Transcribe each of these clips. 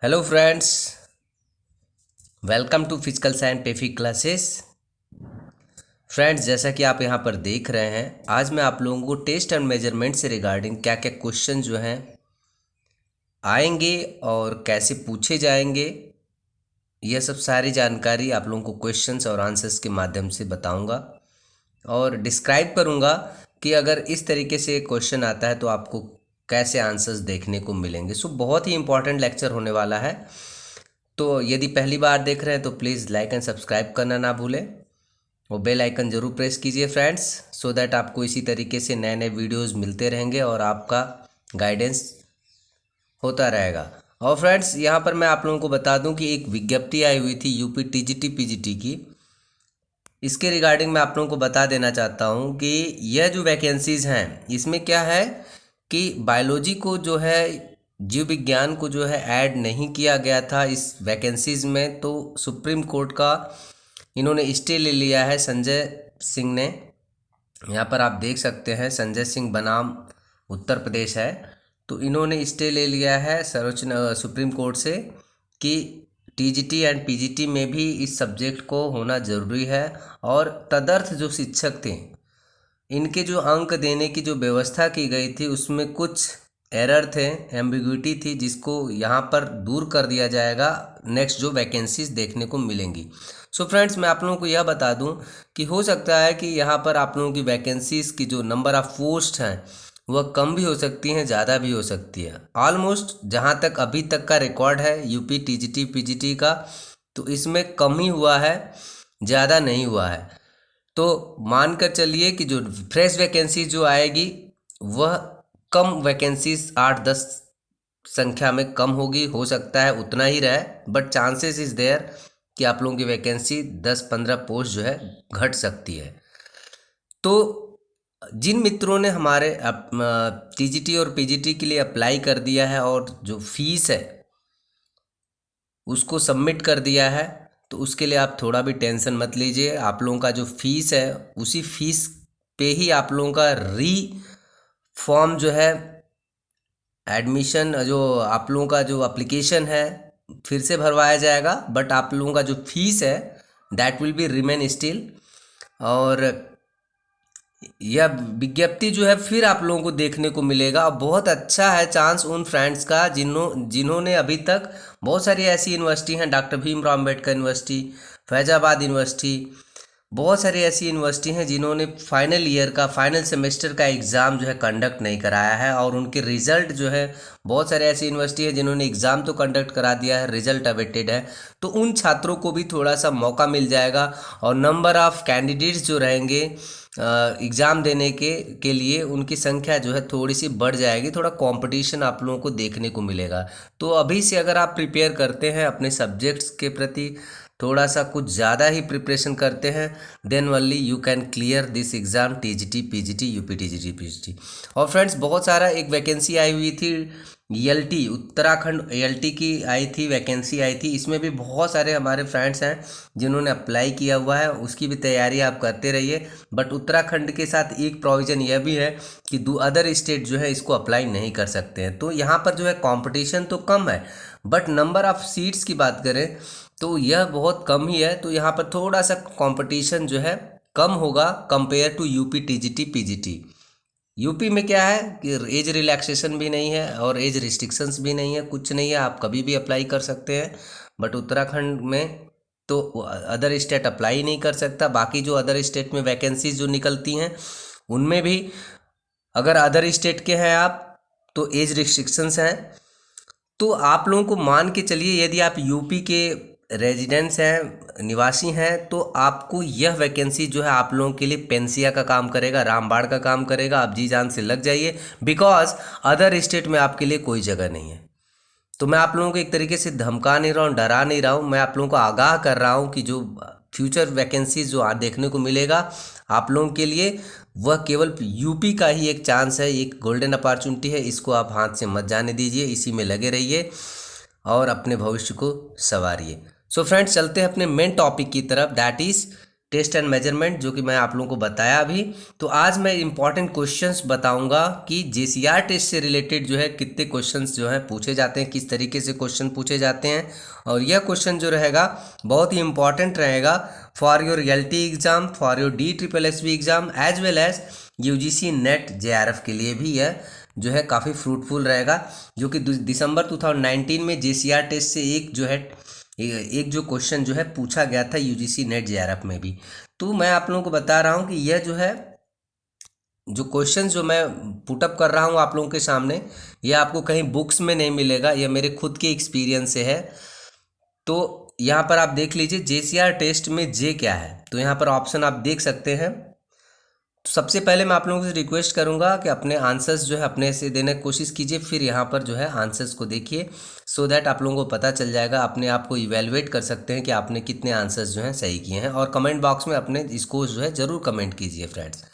Hello friends, welcome to physical scientific classes. Friends, जैसा कि आप यहाँ पर देख रहे हैं, आज मैं आप लोगों को टेस्ट एंड मेजरमेंट से रिगार्डिंग क्या क्या क्वेश्चन जो हैं आएंगे और कैसे पूछे जाएंगे, यह सब सारी जानकारी आप लोगों को क्वेश्चंस और आंसर्स के माध्यम से बताऊंगा और डिस्क्राइब करूंगा कि अगर इस तरीके से क्वेश्चन आता है तो आपको कैसे आंसर्स देखने को मिलेंगे। सो बहुत ही इंपॉर्टेंट लेक्चर होने वाला है। तो यदि पहली बार देख रहे हैं तो प्लीज़ लाइक एंड सब्सक्राइब करना ना भूलें और बेल आइकन ज़रूर प्रेस कीजिए फ्रेंड्स, सो दैट आपको इसी तरीके से नए नए वीडियोस मिलते रहेंगे और आपका गाइडेंस होता रहेगा। और फ्रेंड्स, यहाँ पर मैं आप लोगों को बता दूं कि एक विज्ञप्ति आई हुई थी यूपी टीजीटी पीजीटी की। इसके रिगार्डिंग मैं आप लोगों को बता देना चाहता हूँ कि यह जो वैकेंसीज़ हैं इसमें क्या है कि बायोलॉजी को जो है, जीव विज्ञान को जो है ऐड नहीं किया गया था इस वैकेंसीज़ में। तो सुप्रीम कोर्ट का इन्होंने स्टे ले लिया है संजय सिंह ने। यहाँ पर आप देख सकते हैं संजय सिंह बनाम उत्तर प्रदेश है। तो इन्होंने स्टे ले लिया है सुप्रीम कोर्ट से कि टीजीटी एंड पीजीटी में भी इस सब्जेक्ट को होना ज़रूरी है। और तदर्थ जो शिक्षक थे, इनके जो अंक देने की जो व्यवस्था की गई थी उसमें कुछ एरर थे, एम्बिग्विटी थी, जिसको यहाँ पर दूर कर दिया जाएगा नेक्स्ट जो वैकेंसीज देखने को मिलेंगी। सो फ्रेंड्स, मैं आप लोगों को यह बता दूं कि हो सकता है कि यहाँ पर आप लोगों की वैकेंसीज की जो नंबर ऑफ़ पोस्ट हैं वह कम भी हो सकती हैं, ज़्यादा भी हो सकती है। ऑलमोस्ट जहाँ तक अभी तक का रिकॉर्ड है यूपी टीजीटी पीजीटी का, तो इसमें कम ही हुआ है, ज़्यादा नहीं हुआ है। तो मान कर चलिए कि जो फ्रेश वैकेंसी जो आएगी वह कम वैकेंसीज 8-10 संख्या में कम होगी, हो सकता है उतना ही रहे, बट चांसेस इज़ देयर कि आप लोगों की वैकेंसी 10-15 पोस्ट जो है घट सकती है। तो जिन मित्रों ने हमारे टीजीटी और पीजीटी के लिए अप्लाई कर दिया है और जो फीस है उसको सबमिट कर दिया है, तो उसके लिए आप थोड़ा भी टेंशन मत लीजिए। आप लोगों का जो फीस है उसी फीस पे ही आप लोगों का फॉर्म जो है, एडमिशन जो आप लोगों का जो एप्लीकेशन है फिर से भरवाया जाएगा, बट आप लोगों का जो फीस है that will be remain still. और यह विज्ञप्ति जो है फिर आप लोगों को देखने को मिलेगा। और बहुत अच्छा है चांस उन फ्रेंड्स का जिन्होंने अभी तक, बहुत सारी ऐसी यूनिवर्सिटी हैं, doctor Bhimrao Ambedkar university, Faizabad university, बहुत सारी ऐसी यूनिवर्सिटी हैं जिन्होंने फाइनल ईयर का, फाइनल सेमेस्टर का एग्ज़ाम जो है कंडक्ट नहीं कराया है और उनके रिज़ल्ट जो है, बहुत सारे ऐसी यूनिवर्सिटी है जिन्होंने एग्ज़ाम तो कंडक्ट करा दिया है, रिज़ल्ट अवेटेड है। तो उन छात्रों को भी थोड़ा सा मौका मिल जाएगा और नंबर ऑफ़ कैंडिडेट्स जो रहेंगे एग्ज़ाम देने के लिए, उनकी संख्या जो है थोड़ी सी बढ़ जाएगी, थोड़ा कंपटीशन आप लोगों को देखने को मिलेगा। तो अभी से अगर आप प्रिपेयर करते हैं अपने सब्जेक्ट्स के प्रति, थोड़ा सा कुछ ज़्यादा ही प्रिपरेशन करते हैं, then only you can clear this exam TGT PGT UP TGT PGT. और फ्रेंड्स, बहुत सारा एक वैकेंसी आई हुई थी एलटी, उत्तराखंड एलटी की आई थी, वैकेंसी आई थी। इसमें भी बहुत सारे हमारे फ्रेंड्स हैं जिन्होंने अप्लाई किया हुआ है, उसकी भी तैयारी आप करते रहिए। बट उत्तराखंड के साथ एक प्रोविज़न यह भी है कि अदर स्टेट जो है इसको अप्लाई नहीं कर सकते हैं। तो यहाँ पर जो है कंपटीशन तो कम है, बट नंबर ऑफ़ सीट्स की बात करें तो यह बहुत कम ही है। तो यहाँ पर थोड़ा सा कंपटीशन जो है कम होगा compare to UP TGT PGT. UP में क्या है कि एज रिलैक्सेशन भी नहीं है और एज रिस्ट्रिक्शंस भी नहीं है, कुछ नहीं है, आप कभी भी अप्लाई कर सकते हैं। बट उत्तराखंड में तो अदर स्टेट अप्लाई नहीं कर सकता। बाकी जो अदर स्टेट में वैकेंसीज जो निकलती हैं उनमें भी अगर अदर स्टेट के हैं आप तो एज रिस्ट्रिक्शंस हैं। तो आप लोगों को मान के चलिए, यदि आप यूपी के रेजिडेंट्स हैं, निवासी हैं, तो आपको यह वैकेंसी जो है आप लोगों के लिए पेंसिया का काम करेगा, रामबाड़ का काम करेगा। आप जी जान से लग जाइए, बिकॉज अदर स्टेट में आपके लिए कोई जगह नहीं है। तो मैं आप लोगों को एक तरीके से धमका नहीं रहा हूँ, डरा नहीं रहा हूँ, मैं आप लोगों को आगाह कर रहा हूँ कि जो फ्यूचर वैकेंसीज जो देखने को मिलेगा आप लोगों के लिए, वह केवल यूपी का ही एक चांस है, एक गोल्डन अपॉर्चुनिटी है। इसको आप हाथ से मत जाने दीजिए, इसी में लगे रहिए और अपने भविष्य को संवारिए। सो फ्रेंड्स, चलते हैं अपने मेन टॉपिक की तरफ, that is test and measurement, जो कि मैं आप लोगों को बताया अभी। तो आज मैं इंपॉर्टेंट क्वेश्चंस बताऊंगा कि जेसीआर टेस्ट से रिलेटेड जो है कितने क्वेश्चंस जो है पूछे जाते हैं, किस तरीके से क्वेश्चन पूछे जाते हैं। और यह क्वेश्चन जो रहेगा बहुत ही इंपॉर्टेंट रहेगा for your LT exam, for your DSSB exam, as well as UGC NET JRF के लिए भी यह जो है काफ़ी फ्रूटफुल रहेगा। जो कि दिसंबर 2019 में जेसीआर टेस्ट से एक जो क्वेश्चन जो है पूछा गया था UGC नेट JRF में भी। तो मैं आप लोगों को बता रहा हूँ कि यह जो है जो क्वेश्चन जो मैं पुटअप कर रहा हूँ आप लोगों के सामने, यह आपको कहीं बुक्स में नहीं मिलेगा, यह मेरे खुद के एक्सपीरियंस से है। तो यहाँ पर आप देख लीजिए जेसीआर टेस्ट में जे क्या है। तो यहाँ पर ऑप्शन आप देख सकते हैं। तो सबसे पहले मैं आप लोगों से रिक्वेस्ट करूंगा कि अपने आंसर्स जो है अपने से देने की कोशिश कीजिए, फिर यहाँ पर जो है आंसर्स को देखिए, सो दैट आप लोगों को पता चल जाएगा, अपने आप को इवेलुएट कर सकते हैं कि आपने कितने आंसर्स जो हैं सही किए हैं। और कमेंट बॉक्स में अपने इसको जो है ज़रूर कमेंट कीजिए फ्रेंड्स।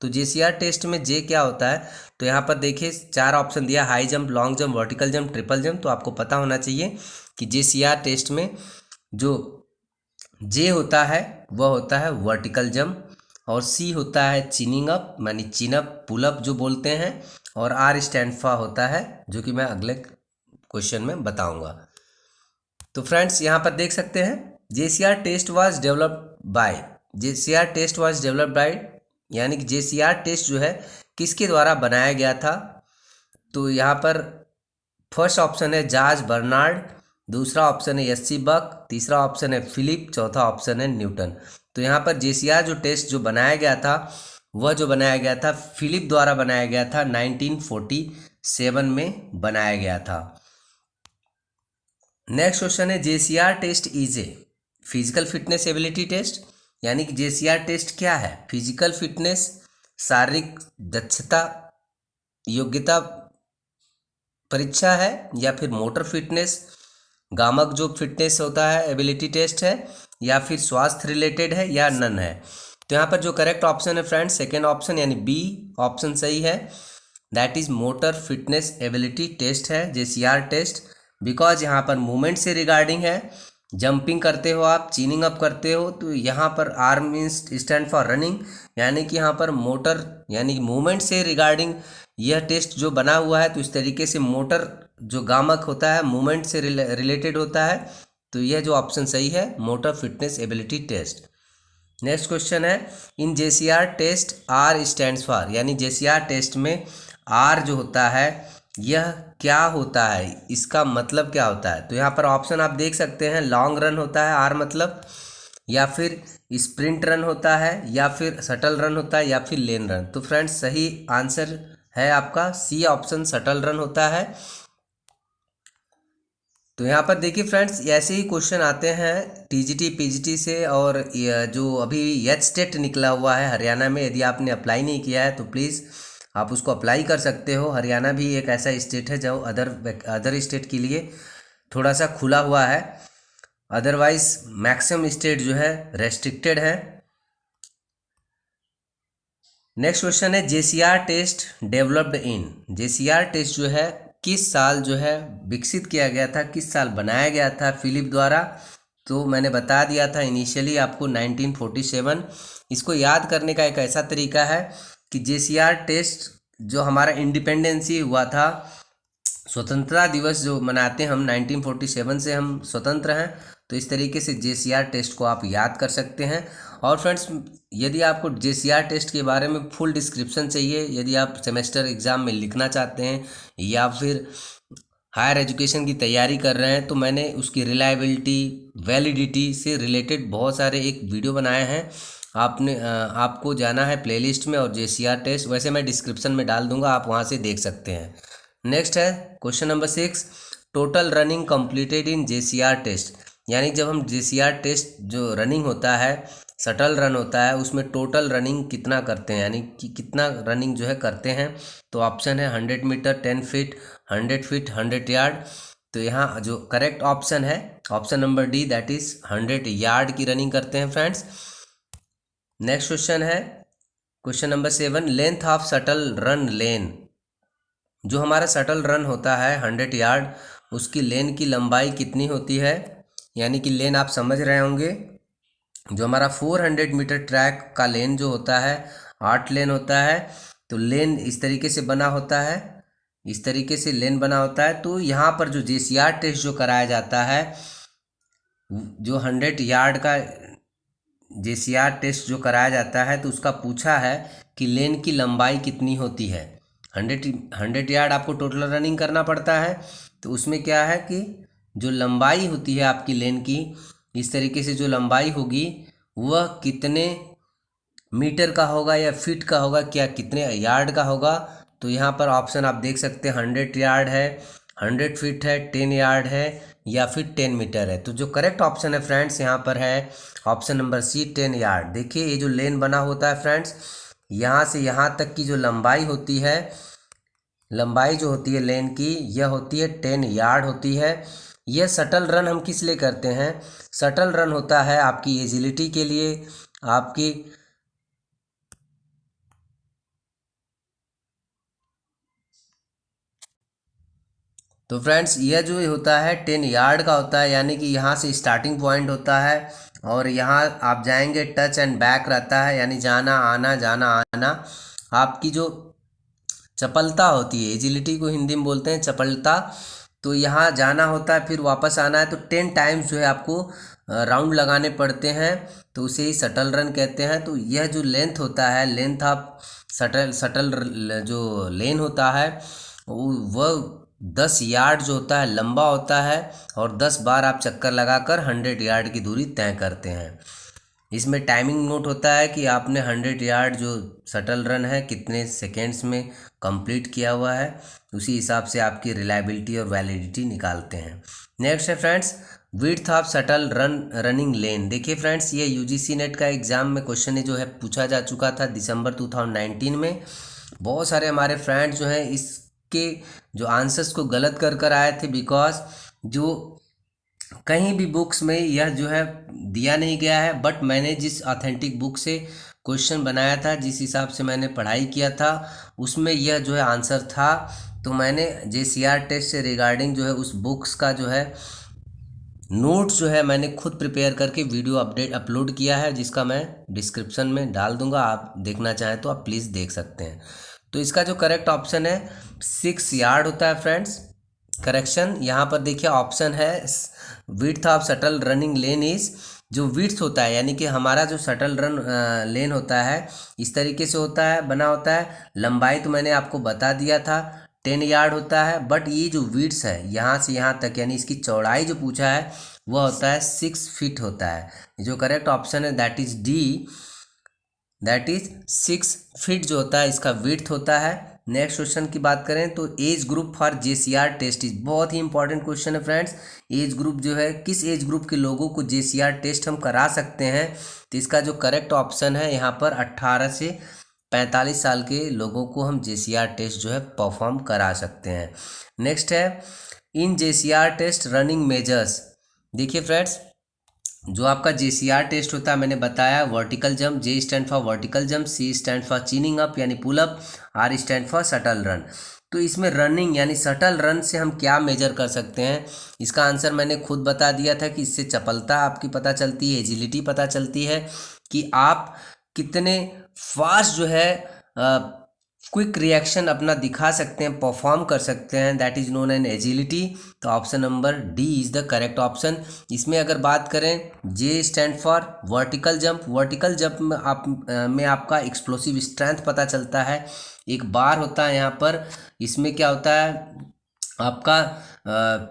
तो जेसीआर टेस्ट में जे क्या होता है, तो यहाँ पर देखिए 4 ऑप्शन दिया, high jump, long jump, vertical jump, triple jump. तो आपको पता होना चाहिए कि जेसीआर टेस्ट में जो जे होता है वह होता है वर्टिकल जंप, और सी होता है चिनिंग अप, यानी चिन अप, पुल अप जो बोलते हैं, और आर स्टैंड फॉर होता है, जो कि मैं अगले क्वेश्चन में बताऊंगा। तो फ्रेंड्स यहाँ पर देख सकते हैं जेसीआर टेस्ट वाज डेवलप्ड बाय, यानी कि जेसीआर टेस्ट जो है किसके द्वारा बनाया गया था। तो यहाँ पर फर्स्ट ऑप्शन है जॉर्ज बर्नार्ड, दूसरा ऑप्शन है SC बक, तीसरा ऑप्शन है फिलिप, चौथा ऑप्शन है न्यूटन। तो यहाँ पर जेसीआर जो टेस्ट जो बनाया गया था वह जो बनाया गया था फिलिप द्वारा बनाया गया था, 1947 में बनाया गया था। नेक्स्ट क्वेश्चन है JCR test is a physical fitness ability test, यानी कि जेसीआर टेस्ट क्या है, फिजिकल फिटनेस, शारीरिक दक्षता योग्यता परीक्षा है, या फिर मोटर फिटनेस गामक जो फिटनेस होता है एबिलिटी टेस्ट है, या फिर स्वास्थ्य रिलेटेड है, या नन है। तो यहाँ पर जो करेक्ट ऑप्शन है फ्रेंड्स सेकेंड ऑप्शन यानी बी ऑप्शन सही है, that is motor fitness ability test है जेसीआर टेस्ट। बिकॉज यहाँ पर मूवमेंट से रिगार्डिंग है, जंपिंग करते हो आप, चीनिंग अप करते हो, तो यहाँ पर R means stand for running, यानी कि यहाँ पर मोटर यानी मूवमेंट से रिगार्डिंग यह टेस्ट जो बना हुआ है। तो इस तरीके से मोटर जो गामक होता है मूवमेंट से रिलेटेड होता है, तो यह जो ऑप्शन सही है motor fitness ability test. Next question है in JCR test R stands for, यानी जेसीआर टेस्ट में आर जो होता है यह क्या होता है, इसका मतलब क्या होता है। तो यहाँ पर ऑप्शन आप देख सकते हैं, लॉन्ग रन होता है आर मतलब, या फिर स्प्रिंट रन होता है, या फिर शटल रन होता है, या फिर लेन रन। तो फ्रेंड्स सही आंसर है आपका सी ऑप्शन, शटल रन होता है। तो यहाँ पर देखिए फ्रेंड्स ऐसे ही क्वेश्चन आते हैं TGT PGT से, और जो अभी H-टेट निकला हुआ है हरियाणा में, यदि आपने अप्लाई नहीं किया है तो प्लीज़ आप उसको अप्लाई कर सकते हो। हरियाणा भी एक ऐसा स्टेट है जो अदर स्टेट के लिए थोड़ा सा खुला हुआ है, अदरवाइज मैक्सिमम स्टेट जो है रेस्ट्रिक्टेड है। नेक्स्ट क्वेश्चन है JCR test developed in, JCR test जो है किस साल जो है विकसित किया गया था, किस साल बनाया गया था फिलिप द्वारा। तो मैंने बता दिया था इनिशियली आपको 1947। इसको याद करने का एक ऐसा तरीका है कि जेसीआर टेस्ट जो हमारा इंडिपेंडेंसी हुआ था, स्वतंत्रता दिवस जो मनाते हैं हम 1947 से हम स्वतंत्र हैं, तो इस तरीके से जेसीआर टेस्ट को आप याद कर सकते हैं। और फ्रेंड्स यदि आपको जेसीआर टेस्ट के बारे में फुल डिस्क्रिप्शन चाहिए, यदि आप सेमेस्टर एग्ज़ाम में लिखना चाहते हैं या फिर हायर एजुकेशन की तैयारी कर रहे हैं, तो मैंने उसकी रिलायबिलिटी वैलिडिटी से रिलेटेड बहुत सारे एक वीडियो बनाए हैं। आपको जाना है प्लेलिस्ट में और जेसीआर टेस्ट वैसे मैं डिस्क्रिप्शन में डाल दूंगा, आप वहाँ से देख सकते हैं। नेक्स्ट है question number 6, total running completed in JCR test, यानी जब हम जेसीआर टेस्ट जो रनिंग होता है शटल रन होता है उसमें टोटल रनिंग कितना करते हैं, यानी कि कितना रनिंग जो है करते हैं। तो ऑप्शन है 100 मीटर, 10 फीट, 100 फीट, 100 यार्ड। तो यहाँ जो करेक्ट ऑप्शन है option number D, that is 100 yard की रनिंग करते हैं फ्रेंड्स। नेक्स्ट क्वेश्चन है question number 7, length of shuttle run lane, जो हमारा शटल रन होता है 100 यार्ड उसकी लेन की लंबाई कितनी होती है, यानी कि लेन आप समझ रहे होंगे जो हमारा 400 मीटर ट्रैक का लेन जो होता है 8 लेन होता है। तो लेन इस तरीके से बना होता है, इस तरीके से लेन बना होता है। तो यहाँ पर जो JCR टेस्ट जो कराया जाता है, जो 100 यार्ड का JCR टेस्ट जो कराया जाता है, तो उसका पूछा है कि लेन की लंबाई कितनी होती है। 100 यार्ड आपको टोटल रनिंग करना पड़ता है। तो उसमें क्या है कि जो लंबाई होती है आपकी लेन की, इस तरीके से जो लंबाई होगी वह कितने मीटर का होगा या फीट का होगा, क्या कितने यार्ड का होगा। तो यहाँ पर ऑप्शन आप देख सकते हैं, 100 यार्ड है, 100 फीट है, 10 यार्ड है, या फिर 10 मीटर है। तो जो करेक्ट ऑप्शन है फ्रेंड्स यहाँ पर है ऑप्शन नंबर सी, 10 यार्ड। देखिए ये जो लेन बना होता है फ्रेंड्स, यहाँ से यहाँ तक की जो लंबाई होती है, लंबाई जो होती है लेन की, यह होती है 10 यार्ड होती है। यह शटल रन हम किस लिए करते हैं? शटल रन होता है आपकी एजिलिटी के लिए, आपकी तो फ्रेंड्स यह जो होता है 10 यार्ड का होता है, यानी कि यहाँ से स्टार्टिंग पॉइंट होता है और यहाँ आप जाएंगे, टच एंड बैक रहता है, यानी जाना आना जाना आना। आपकी जो चपलता होती है, एजिलिटी को हिंदी में बोलते हैं चपलता, तो यहाँ जाना होता है फिर वापस आना है। तो 10 टाइम्स जो है आपको राउंड लगाने पड़ते हैं, तो उसे ही शटल रन कहते हैं। तो यह जो लेंथ होता है, लेंथ ऑफ शटल शटल जो लेन होता है वह 10 यार्ड जो होता है लंबा होता है, और 10 बार आप चक्कर लगाकर 100 यार्ड की दूरी तय करते हैं। इसमें टाइमिंग नोट होता है कि आपने 100 यार्ड जो शटल रन है कितने सेकेंड्स में कंप्लीट किया हुआ है, उसी हिसाब से आपकी रिलायबिलिटी और वैलिडिटी निकालते हैं। नेक्स्ट है friends, width of shuttle running lane. देखिए फ्रेंड्स, ये UGC नेट का एग्जाम में क्वेश्चन जो है पूछा जा चुका था दिसंबर 2019 में। बहुत सारे हमारे फ्रेंड्स जो हैं इसके जो आंसर्स को गलत कर आए थे, बिकॉज जो कहीं भी बुक्स में यह जो है दिया नहीं गया है। बट मैंने जिस ऑथेंटिक बुक से क्वेश्चन बनाया था, जिस हिसाब से मैंने पढ़ाई किया था, उसमें यह जो है आंसर था। तो मैंने JCR टेस्ट से रिगार्डिंग जो है उस बुक्स का जो है नोट्स जो है मैंने खुद प्रिपेयर करके वीडियो अपलोड किया है, जिसका मैं डिस्क्रिप्शन में डाल दूंगा। आप देखना चाहें तो आप प्लीज़ देख सकते हैं। तो इसका जो करेक्ट ऑप्शन है 6 यार्ड होता है फ्रेंड्स। करेक्शन यहाँ पर देखिए ऑप्शन है width of shuttle running lane is, जो विड्थ होता है यानी कि हमारा जो शटल रन लेन होता है इस तरीके से होता है, बना होता है। लंबाई तो मैंने आपको बता दिया था 10 यार्ड होता है, बट ये जो विड्थ है यहाँ से यहाँ तक यानी इसकी चौड़ाई जो पूछा है वह होता है 6 फीट होता है। जो करेक्ट ऑप्शन है that is D, that is 6 feet जो होता है इसका विड्थ होता है। नेक्स्ट क्वेश्चन की बात करें तो age group for JCR test is, बहुत ही इंपॉर्टेंट क्वेश्चन है फ्रेंड्स। एज ग्रुप जो है, किस एज ग्रुप के लोगों को JCR टेस्ट हम करा सकते हैं? तो इसका जो करेक्ट ऑप्शन है यहाँ पर 18 से 45 साल के लोगों को हम JCR टेस्ट जो है परफॉर्म करा सकते हैं। नेक्स्ट है in JCR test running measures. देखिए फ्रेंड्स, जो आपका JCR टेस्ट होता है मैंने बताया vertical jump, J stand for vertical jump, C stand for chinning up यानी pull up, R stand for shuttle run. तो इसमें रनिंग यानी शटल रन से हम क्या मेजर कर सकते हैं? इसका आंसर मैंने खुद बता दिया था कि इससे चपलता आपकी पता चलती है, एजिलिटी पता चलती है कि आप कितने फास्ट जो है क्विक रिएक्शन अपना दिखा सकते हैं, परफॉर्म कर सकते हैं, that is known an agility. तो option number D is the correct option. इसमें अगर बात करें J stand for vertical jump, vertical jump में आपका एक्सप्लोसिव स्ट्रेंथ पता चलता है। एक बार होता है यहाँ पर, इसमें क्या होता है आपका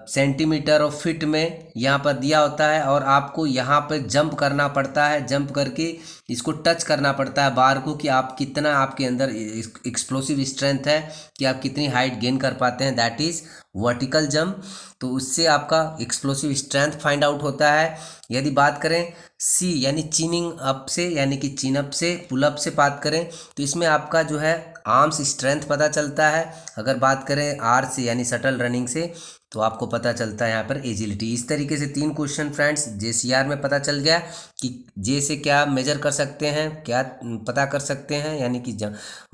सेंटीमीटर और फिट में यहाँ पर दिया होता है, और आपको यहाँ पर जंप करना पड़ता है, जंप करके इसको टच करना पड़ता है बार को, कि आप कितना आपके अंदर एक्सप्लोसिव स्ट्रेंथ है, कि आप कितनी हाइट गेन कर पाते हैं, दैट इज़ वर्टिकल जंप। तो उससे आपका एक्सप्लोसिव स्ट्रेंथ फाइंड आउट होता है। यदि बात करें C यानी चीनिंग अप से, यानी कि चीन अप से, पुल अप से बात करें, तो इसमें आपका जो है आर्म्स स्ट्रेंथ पता चलता है। अगर बात करें R से यानी शटल रनिंग से, तो आपको पता चलता है यहाँ पर एजिलिटी। इस तरीके से 3 क्वेश्चन फ्रेंड्स JCR में पता चल गया कि J से क्या मेजर कर सकते हैं, क्या पता कर सकते हैं, यानी कि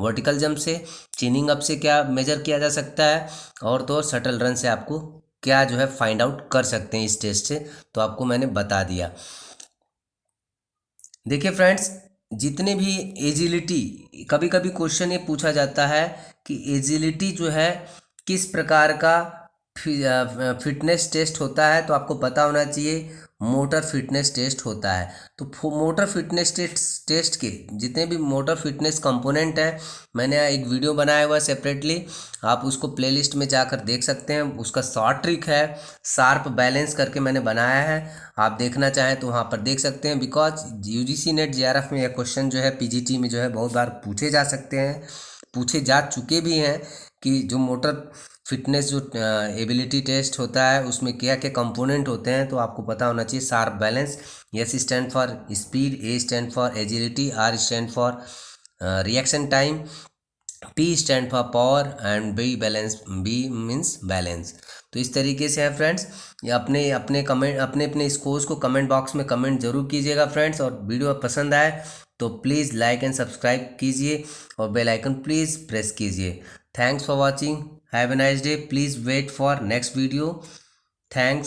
वर्टिकल जंप से, चीनिंग अप से क्या मेजर किया जा सकता है, और तो और शटल रन से आपको क्या जो है फाइंड आउट कर सकते हैं इस टेस्ट से। तो आपको मैंने बता दिया। देखिए फ्रेंड्स, जितने भी एजिलिटी, कभी कभी क्वेश्चन ये पूछा जाता है कि एजिलिटी जो है किस प्रकार का फिटनेस टेस्ट होता है, तो आपको पता होना चाहिए मोटर फिटनेस टेस्ट होता है। तो मोटर फिटनेस टेस्ट के जितने भी मोटर फिटनेस कंपोनेंट हैं, मैंने एक वीडियो बनाया हुआ है सेपरेटली, आप उसको प्लेलिस्ट में जाकर देख सकते हैं। उसका शॉर्ट ट्रिक है, शार्प बैलेंस करके मैंने बनाया है, आप देखना चाहें तो वहाँ पर देख सकते हैं। बिकॉज यूजीसी नेट जेआरएफ में यह क्वेश्चन जो है पीजीटी में जो है बहुत बार पूछे जा सकते हैं, पूछे जा चुके भी हैं कि जो मोटर फिटनेस जो एबिलिटी टेस्ट होता है उसमें क्या क्या कंपोनेंट होते हैं, तो आपको पता होना चाहिए। Sharp balance, S stand for speed, A stand for agility, R stand for reaction time, P stand for power and B balance, B means balance. तो इस तरीके से है फ्रेंड्स। ये अपने अपने कमेंट, अपने अपने स्कोर्स को कमेंट बॉक्स में कमेंट जरूर कीजिएगा फ्रेंड्स। और वीडियो पसंद आए तो प्लीज़ लाइक एंड सब्सक्राइब कीजिए और बेल आइकन प्लीज़ प्रेस कीजिए। Thanks for watching, have a nice day, please wait for next video. Thanks.